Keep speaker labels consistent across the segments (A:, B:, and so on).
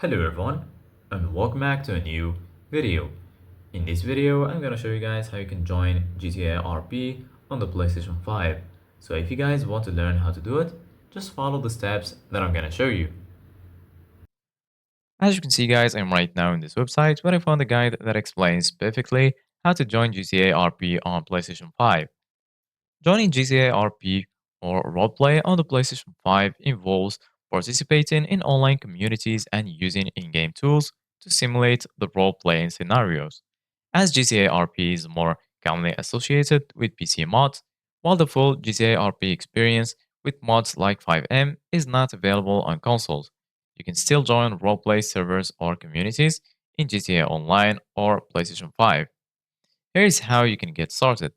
A: Hello everyone and welcome back to a new video. In this video, I'm gonna show you guys how you can join GTA RP on the PlayStation 5. So if you guys want to learn how to do it, just follow the steps that I'm gonna show you.
B: As you can see guys, I'm right now in this website where I found a guide that explains perfectly how to join GTA RP on PlayStation 5. Joining GTA RP or roleplay on the PlayStation 5 involves participating in online communities and using in-game tools to simulate the role-playing scenarios. As GTA RP is more commonly associated with PC mods, while the full GTA RP experience with mods like 5M is not available on consoles. You can still join roleplay servers or communities in GTA Online or PlayStation 5. Here is how you can get started.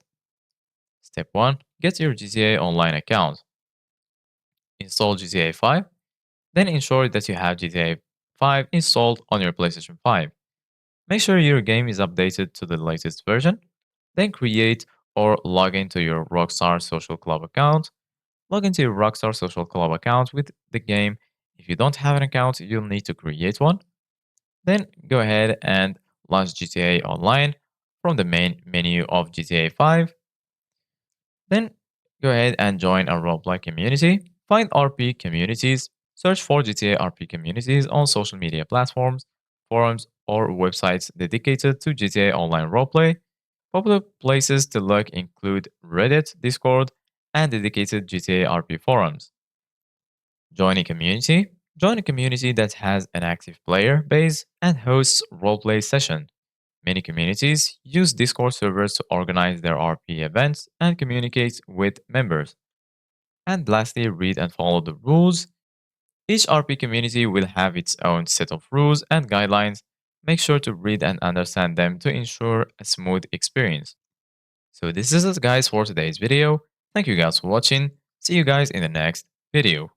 B: Step 1. Get your GTA Online account. Install GTA 5. Then ensure that you have GTA 5 installed on your PlayStation 5. Make sure your game is updated to the latest version. Then create or log into your Rockstar Social Club account. Log into your Rockstar Social Club account with the game. If you don't have an account, you'll need to create one. Then go ahead and launch GTA Online from the main menu of GTA 5. Then go ahead and join a roleplay community. Find RP communities. Search for GTA RP communities on social media platforms, forums, or websites dedicated to GTA Online roleplay. Popular places to look include Reddit, Discord, and dedicated GTA RP forums. Join a community. Join a community that has an active player base and hosts roleplay sessions. Many communities use Discord servers to organize their RP events and communicate with members. And lastly, read and follow the rules. Each RP community will have its own set of rules and guidelines. Make sure to read and understand them to ensure a smooth experience. So this is it guys for today's video. Thank you guys for watching. See you guys in the next video.